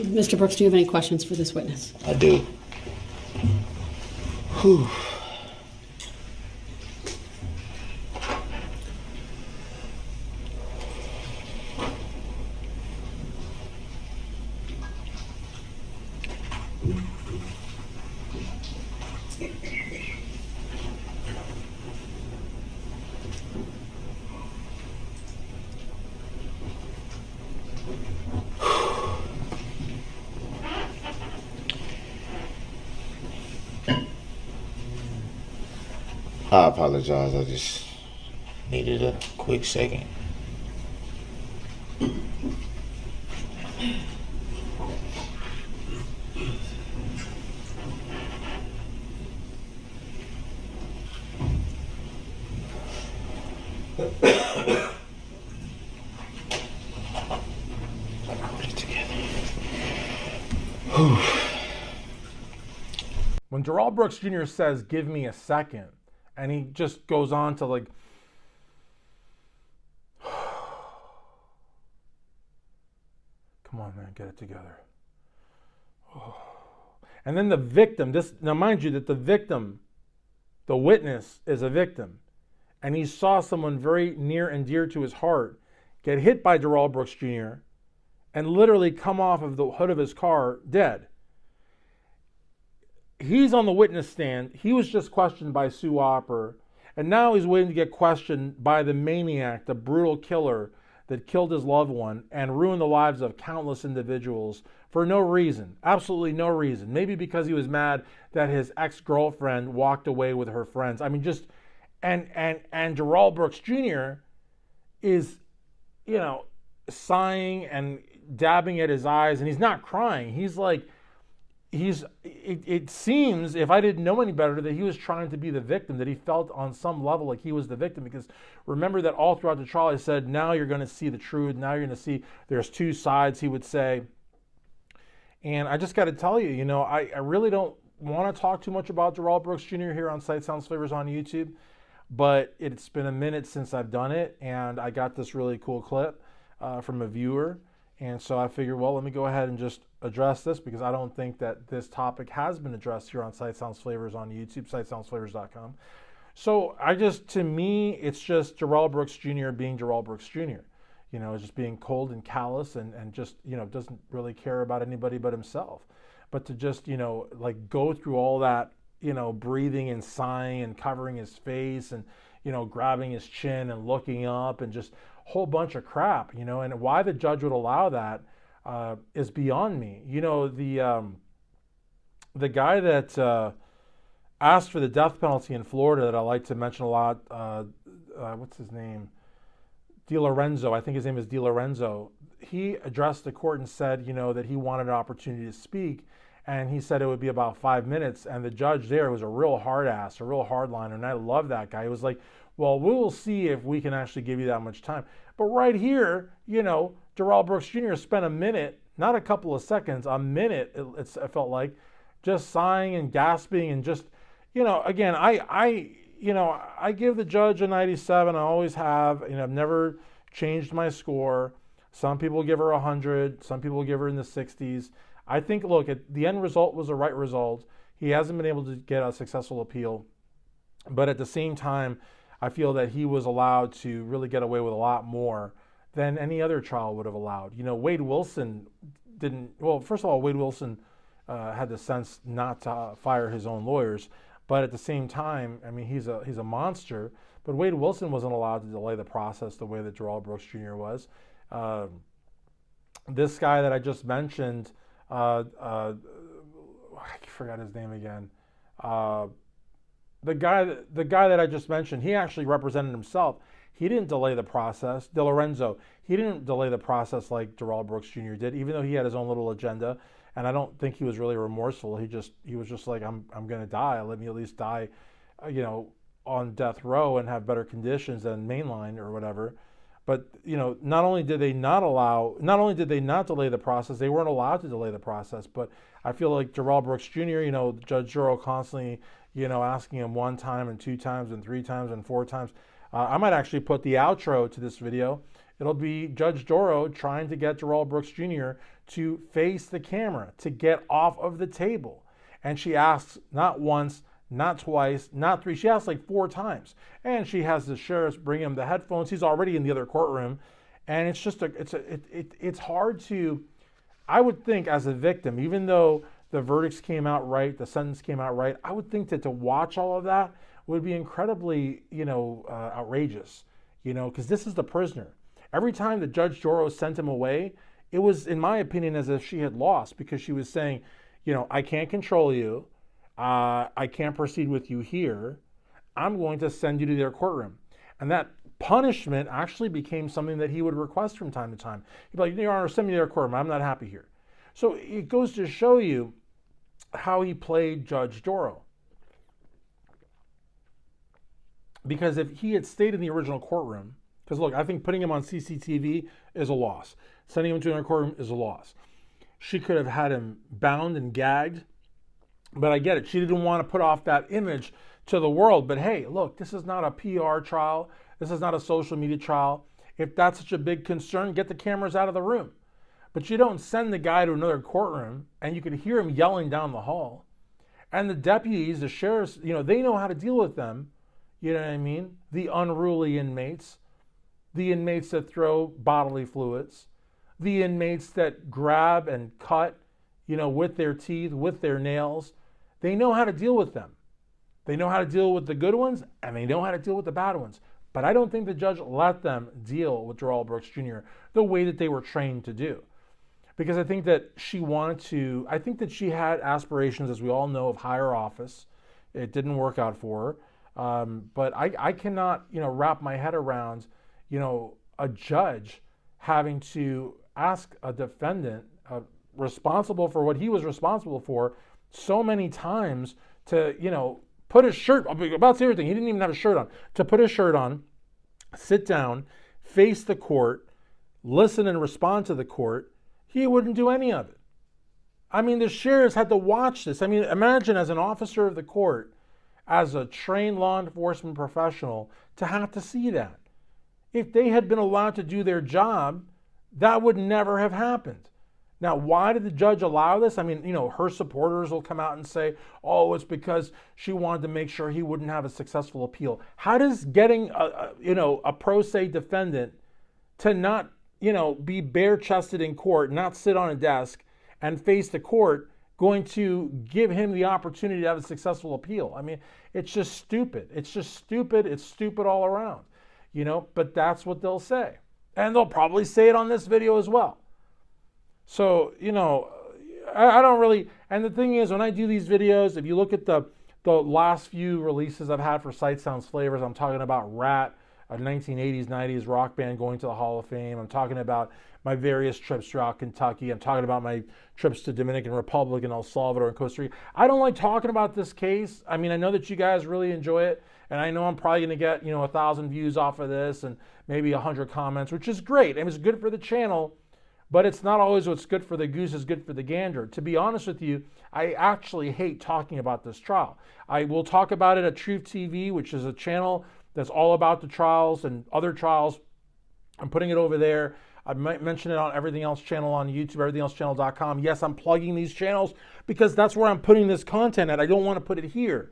Mr. Brooks, do you have any questions for this witness? I do. Whew. I apologize. I just needed a quick second. Put it together. When Darrell Brooks Jr. says, "Give me a second," and he just goes on to like, come on, man, get it together. And then the victim, now mind you that the victim, the witness, is a victim. And he saw someone very near and dear to his heart get hit by Darrell Brooks Jr. and literally come off of the hood of his car dead. He's on the witness stand. He was just questioned by Sue Opper, and now he's waiting to get questioned by the maniac, the brutal killer that killed his loved one and ruined the lives of countless individuals for no reason, absolutely no reason. Maybe because he was mad that his ex-girlfriend walked away with her friends. I mean, just, and Darrell Brooks Jr. is, sighing and dabbing at his eyes, and he's not crying. He's like, it seems, if I didn't know any better, that he was trying to be the victim, that he felt on some level like he was the victim. Because remember that all throughout the trial, he said, now you're going to see the truth. Now you're going to see there's two sides, he would say. And I just got to tell you, I really don't want to talk too much about Darrell Brooks Jr. here on Sight Sounds Flavors on YouTube. But it's been a minute since I've done it. And I got this really cool clip from a viewer. And so I figured, well, let me go ahead and just address this, because I don't think that this topic has been addressed here on Sight Sounds Flavors on YouTube, sightsoundsflavors.com. So to me, it's just Darrell Brooks Jr. being Darrell Brooks Jr. Just being cold and callous and just, doesn't really care about anybody but himself. But to just, go through all that, breathing and sighing and covering his face and, grabbing his chin and looking up and just whole bunch of crap, and why the judge would allow that is beyond me. The guy that asked for the death penalty in Florida that I like to mention a lot, what's his name? DiLorenzo, I think his name is DiLorenzo. He addressed the court and said, that he wanted an opportunity to speak, and he said it would be about 5 minutes, and the judge there was a real hard ass, a real hardliner, and I love that guy. He was like, well, we will see if we can actually give you that much time. But right here, Darrell Brooks Jr. spent a minute, not a couple of seconds, a minute, it felt like, just sighing and gasping and just, again, I give the judge a 97. I always have. I've never changed my score. Some people give her 100. Some people give her in the 60s. I think, look, the end result was the right result. He hasn't been able to get a successful appeal. But at the same time, I feel that he was allowed to really get away with a lot more than any other trial would have allowed. Wade Wilson didn't, well, first of all, Wade Wilson had the sense not to fire his own lawyers. But at the same time, I mean, he's a monster. But Wade Wilson wasn't allowed to delay the process the way that Darrell Brooks Jr. was. This guy that I just mentioned, I forgot his name again. The guy that I just mentioned, he actually represented himself. He didn't delay the process. DiLorenzo, he didn't delay the process like Darrell Brooks Jr. did, even though he had his own little agenda. And I don't think he was really remorseful. He was just like, I'm going to die. Let me at least die, on death row and have better conditions than mainline or whatever. But not only did they not delay the process, they weren't allowed to delay the process. But I feel like Darrell Brooks Jr., Judge Dorow constantly, asking him 1 time and 2 times and 3 times and 4 times. I might actually put the outro to this video. It'll be Judge Dorow trying to get Darrell Brooks Jr. to face the camera, to get off of the table. And she asks not once, not twice, not three. She asks like 4 times. And she has the sheriffs bring him the headphones. He's already in the other courtroom. And it's just it's hard to, I would think as a victim, even though the verdicts came out right, the sentence came out right, I would think that to watch all of that would be incredibly, outrageous, because this is the prisoner. Every time that Judge Dorow sent him away, it was, in my opinion, as if she had lost, because she was saying, I can't control you. I can't proceed with you here. I'm going to send you to their courtroom. And that punishment actually became something that he would request from time to time. He'd be like, Your Honor, send me to their courtroom. I'm not happy here. So it goes to show you how he played Judge Dorow. Because if he had stayed in the original courtroom, because look, I think putting him on CCTV is a loss. Sending him to another courtroom is a loss. She could have had him bound and gagged, but I get it. She didn't want to put off that image to the world. But hey, look, this is not a PR trial. This is not a social media trial. If that's such a big concern, get the cameras out of the room. But you don't send the guy to another courtroom, and you can hear him yelling down the hall. And the deputies, the sheriffs, they know how to deal with them. You know what I mean? The unruly inmates, the inmates that throw bodily fluids, the inmates that grab and cut, with their teeth, with their nails. They know how to deal with them. They know how to deal with the good ones, and they know how to deal with the bad ones. But I don't think the judge let them deal with Darrell Brooks Jr. the way that they were trained to do. Because I think that I think that she had aspirations, as we all know, of higher office. It didn't work out for her. But I cannot, wrap my head around, a judge having to ask a defendant responsible for what he was responsible for so many times to, put his shirt, about to say everything, he didn't even have a shirt on, to put his shirt on, sit down, face the court, listen and respond to the court. He wouldn't do any of it. I mean, the sheriffs had to watch this. I mean, imagine as an officer of the court, as a trained law enforcement professional, to have to see that. If they had been allowed to do their job, that would never have happened. Now, why did the judge allow this? I mean, her supporters will come out and say, oh, it's because she wanted to make sure he wouldn't have a successful appeal. How does getting a pro se defendant to not, be bare-chested in court, not sit on a desk and face the court, going to give him the opportunity to have a successful appeal? I mean, it's just stupid. It's just stupid. It's stupid all around, but that's what they'll say. And they'll probably say it on this video as well. So, I don't really, and the thing is, when I do these videos, if you look at the last few releases I've had for Sight Sounds Flavors, I'm talking about Rat, a 1980s, 90s rock band going to the Hall of Fame. I'm talking about my various trips throughout Kentucky. I'm talking about my trips to Dominican Republic and El Salvador and Costa Rica. I don't like talking about this case. I mean, I know that you guys really enjoy it, and I know I'm probably going to get, 1,000 views off of this and maybe 100 comments, which is great. It was good for the channel, but it's not always what's good for the goose is good for the gander. To be honest with you, I actually hate talking about this trial. I will talk about it at Truth TV, which is a channel that's all about the trials and other trials. I'm putting it over there. I might mention it on Everything Else channel on YouTube, everythingelschannel.com. Yes, I'm plugging these channels because that's where I'm putting this content at. I don't want to put it here.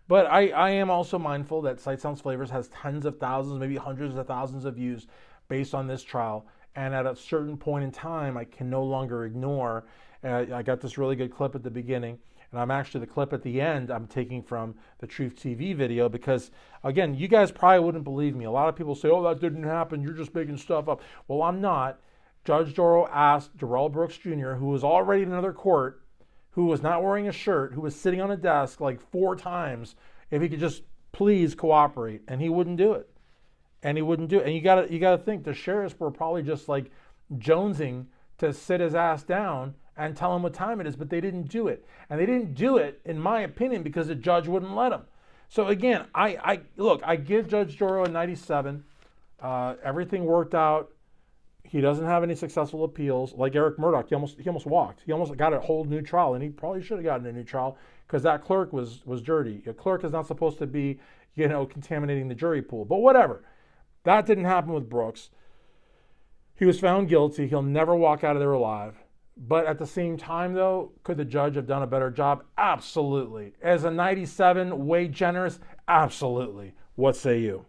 But I am also mindful that Sight Sounds Flavors has tens of thousands, maybe hundreds of thousands of views based on this trial. And at a certain point in time, I can no longer ignore. I got this really good clip at the beginning, and I'm actually the clip at the end I'm taking from the Truth TV video because, again, you guys probably wouldn't believe me. A lot of people say, oh, that didn't happen. You're just making stuff up. Well, I'm not. Judge Dorow asked Darrell Brooks Jr., who was already in another court, who was not wearing a shirt, who was sitting on a desk like 4 times, if he could just please cooperate, and he wouldn't do it. And he wouldn't do it. And you gotta think the sheriffs were probably just like jonesing to sit his ass down and tell him what time it is, but they didn't do it. And they didn't do it, in my opinion, because the judge wouldn't let them. So again, I give Judge Dorow a 97. Everything worked out. He doesn't have any successful appeals. Like Eric Murdoch, he almost walked. He almost got a whole new trial, and he probably should have gotten a new trial because that clerk was dirty. A clerk is not supposed to be, contaminating the jury pool. But whatever. That didn't happen with Brooks. He was found guilty. He'll never walk out of there alive. But at the same time, though, could the judge have done a better job? Absolutely. As a 97, way generous? Absolutely. What say you?